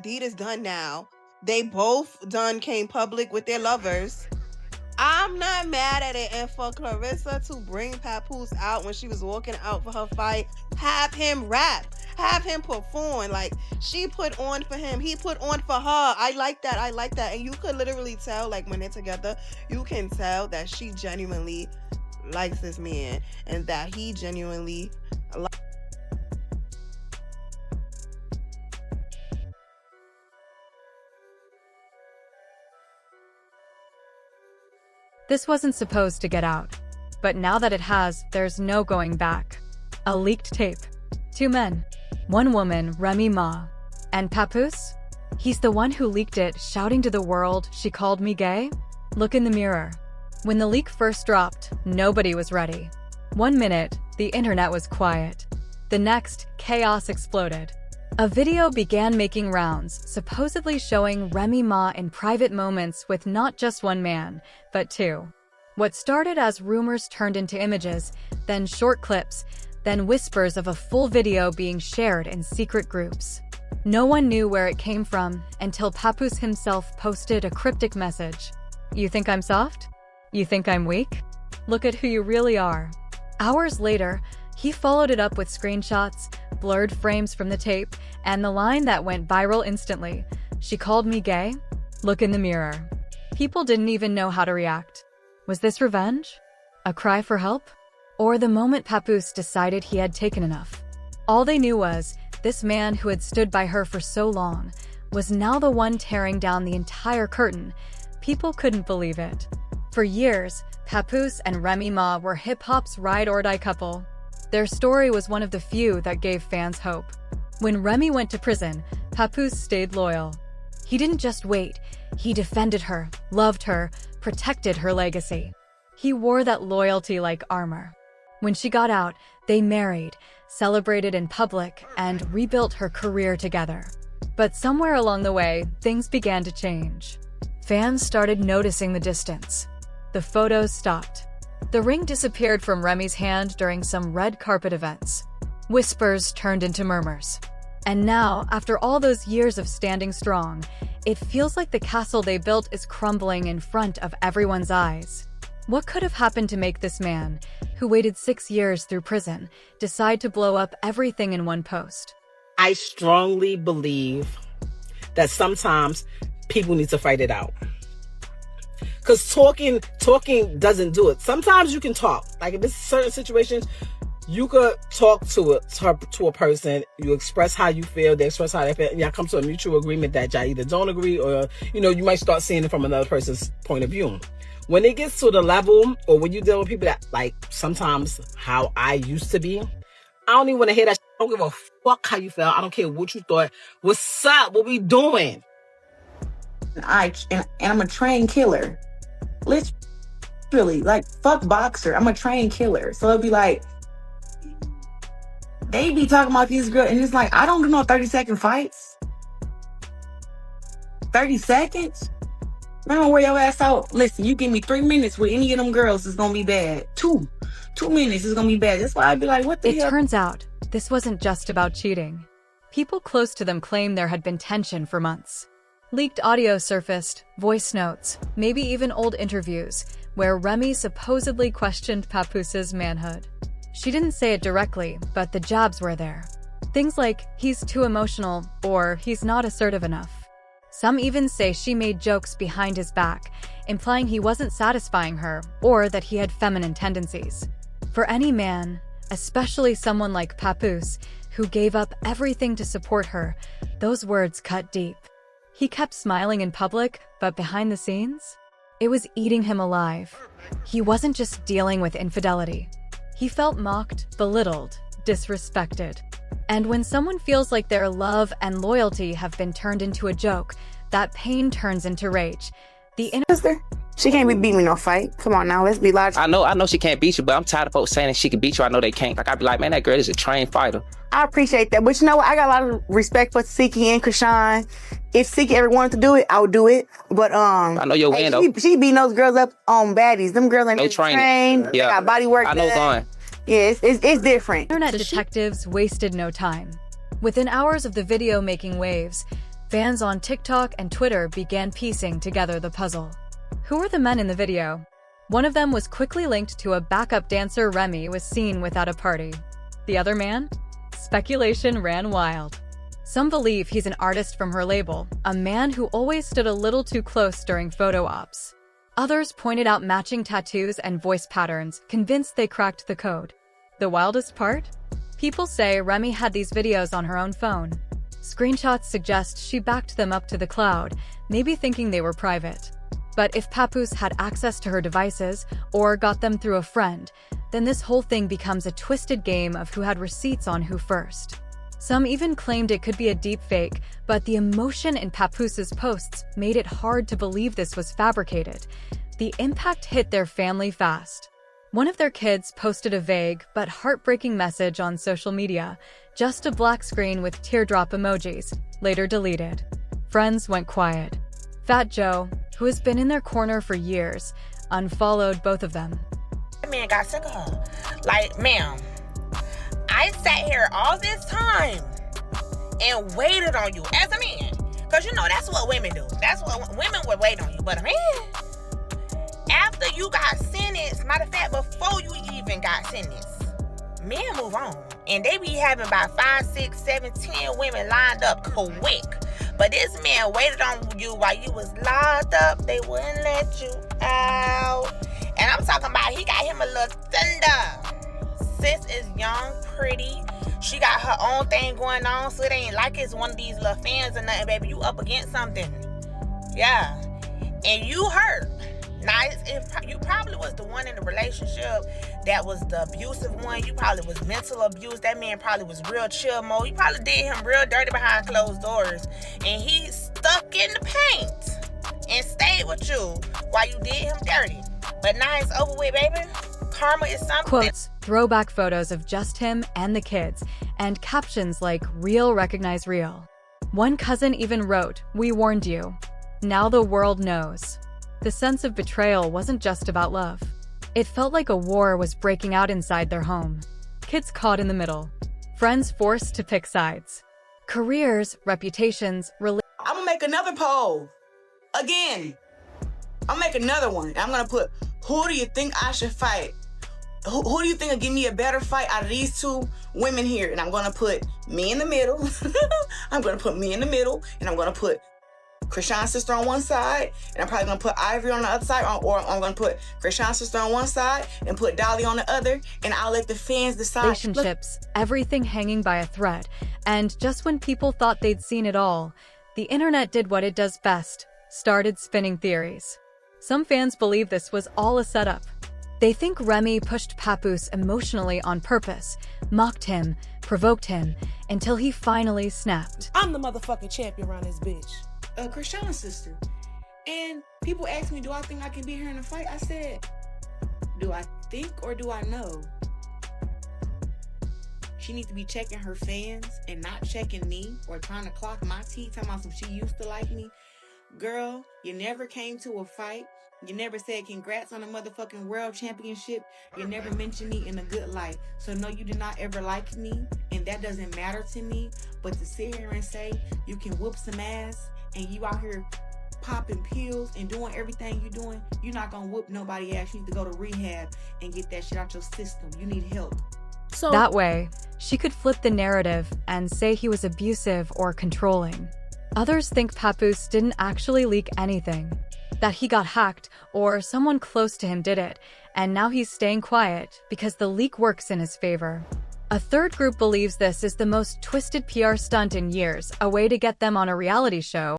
Deed is done now. They both done came public with their lovers. I'm not mad at it. And for Clarissa to bring Papoose out when she was walking out for her fight, have him rap, have him perform. Like, she put on for him, he put on for her. I like that. I like that. And you could literally tell, like, when they're together, you can tell that she genuinely likes this man and that he genuinely This wasn't supposed to get out, but now that it has, there's no going back. A leaked tape. 2 men. 1 woman, Remy Ma. And Papoose? He's the one who leaked it, shouting to the world, "She called me gay?" Look in the mirror. When the leak first dropped, nobody was ready. 1 minute, the internet was quiet. The next, chaos exploded. A video began making rounds, supposedly showing Remy Ma in private moments with not just 1 man, but 2. What started as rumors turned into images, then short clips, then whispers of a full video being shared in secret groups. No one knew where it came from until Papoose himself posted a cryptic message. "You think I'm soft? You think I'm weak? Look at who you really are." Hours later, he followed it up with screenshots, blurred frames from the tape, and the line that went viral instantly, "She called me gay? Look in the mirror." People didn't even know how to react. Was this revenge? A cry for help? Or the moment Papoose decided he had taken enough? All they knew was, this man who had stood by her for so long was now the one tearing down the entire curtain. People couldn't believe it. For years, Papoose and Remy Ma were hip-hop's ride-or-die couple. Their story was one of the few that gave fans hope. When Remy went to prison, Papoose stayed loyal. He didn't just wait, he defended her, loved her, protected her legacy. He wore that loyalty like armor. When she got out, they married, celebrated in public, and rebuilt her career together. But somewhere along the way, things began to change. Fans started noticing the distance. The photos stopped. The ring disappeared from Remy's hand during some red carpet events. Whispers turned into murmurs. And now, after all those years of standing strong, it feels like the castle they built is crumbling in front of everyone's eyes. What could have happened to make this man, who waited 6 years through prison, decide to blow up everything in one post? I strongly believe that sometimes people need to fight it out. Because talking doesn't do it. Sometimes you can talk. Like in this certain situations, you could talk to a person. You express how you feel. They express how they feel. And y'all come to a mutual agreement that y'all either don't agree or, you might start seeing it from another person's point of view. When it gets to the level, or when you deal with people that, like, sometimes how I used to be, I don't even want to hear that shit. I don't give a fuck how you felt. I don't care what you thought. What's up? What we doing? And I'm a trained killer. Literally, like, fuck boxer. I'm a trained killer. So it'd be like, they be talking about these girls, and it's like, I don't do no 30-second fights. 30 seconds? I'm gonna wear your ass out. Listen, you give me 3 minutes with any of them girls, it's gonna be bad. 2 minutes is gonna be bad. That's why I'd be like, what the hell? It turns out, this wasn't just about cheating. People close to them claim there had been tension for months. Leaked audio surfaced, voice notes, maybe even old interviews, where Remy supposedly questioned Papoose's manhood. She didn't say it directly, but the jabs were there. Things like, he's too emotional, or he's not assertive enough. Some even say she made jokes behind his back, implying he wasn't satisfying her, or that he had feminine tendencies. For any man, especially someone like Papoose, who gave up everything to support her, those words cut deep. He kept smiling in public, but behind the scenes, it was eating him alive. He wasn't just dealing with infidelity. He felt mocked, belittled, disrespected. And when someone feels like their love and loyalty have been turned into a joke, that pain turns into rage. Sister, she can't be beating me no fight. Come on now, let's be logical. I know she can't beat you, but I'm tired of folks saying that she can beat you. I know they can't. Like, I'd be like, man, that girl is a trained fighter. I appreciate that, but you know what? I got a lot of respect for Siki and Krishan. If Siki ever wanted to do it, I would do it. But I know your win though. She beating those girls up on baddies. Them girls ain't no trained. Yeah. They got body work. I know going. Yeah, it's different. Internet detectives wasted no time. Within hours of the video making waves, Fans on TikTok and Twitter began piecing together the puzzle. Who were the men in the video? One of them was quickly linked to a backup dancer Remy was seen with at a party. The other man? Speculation ran wild. Some believe he's an artist from her label, a man who always stood a little too close during photo ops. Others pointed out matching tattoos and voice patterns, convinced they cracked the code. The wildest part? People say Remy had these videos on her own phone. Screenshots suggest she backed them up to the cloud, maybe thinking they were private. But if Papoose had access to her devices, or got them through a friend, then this whole thing becomes a twisted game of who had receipts on who first. Some even claimed it could be a deep fake, but the emotion in Papoose's posts made it hard to believe this was fabricated. The impact hit their family fast. One of their kids posted a vague but heartbreaking message on social media, just a black screen with teardrop emojis, later deleted. Friends went quiet. Fat Joe, who has been in their corner for years, unfollowed both of them. That man got sick of her. Like, ma'am, I sat here all this time and waited on you as a man. Because, you know, that's what women do. That's what women would wait on you. But a man, after you got sentenced, matter of fact, before you even got sentenced, men move on. And they be having about 5, 6, 7, 10 women lined up quick. But this man waited on you while you was locked up. They wouldn't let you out. And I'm talking about he got him a little thunder. Sis is young, pretty. She got her own thing going on, so it ain't like it's one of these little fans or nothing, baby. You up against something. Yeah. And you hurt. Now, you probably was the one in the relationship that was the abusive one. You probably was mental abuse. That man probably was real chill mode. You probably did him real dirty behind closed doors. And he stuck in the paint and stayed with you while you did him dirty. But now it's over with, baby. Karma is something. Quotes, throwback photos of just him and the kids, and captions like, "Real recognize real." One cousin even wrote, "We warned you. Now the world knows." The sense of betrayal wasn't just about love. It felt like a war was breaking out inside their home. Kids caught in the middle. Friends forced to pick sides. Careers, reputations, I'm gonna make another poll. Again. I'm gonna make another one. I'm gonna put, who do you think I should fight? Who do you think will give me a better fight out of these two women here? And I'm gonna put me in the middle. I'm gonna put me in the middle, and I'm gonna put Krishan's sister on one side, and I'm probably gonna put Ivory on the other side, or I'm gonna put Krishan's sister on one side and put Dolly on the other, and I'll let the fans decide. Relationships, everything hanging by a thread. And just when people thought they'd seen it all, the internet did what it does best, started spinning theories. Some fans believe this was all a setup. They think Remy pushed Papoose emotionally on purpose, mocked him, provoked him, until he finally snapped. I'm the motherfucking champion around this bitch. Krishan's sister. And people ask me, do I think I can beat her in a fight? I said, do I think or do I know? She needs to be checking her fans and not checking me or trying to clock my teeth, talking about some she used to like me. Girl, you never came to a fight. You never said congrats on a motherfucking world championship. You never mentioned me in a good light. So no, you did not ever like me, and that doesn't matter to me. But to sit here and say you can whoop some ass and you out here popping pills and doing everything you're doing, you're not gonna whoop nobody ass. You need to go to rehab and get that shit out your system. You need help. So That way, she could flip the narrative and say he was abusive or controlling. Others think Papoose didn't actually leak anything, that he got hacked or someone close to him did it, and now he's staying quiet because the leak works in his favor. A third group believes this is the most twisted PR stunt in years, a way to get them on a reality show.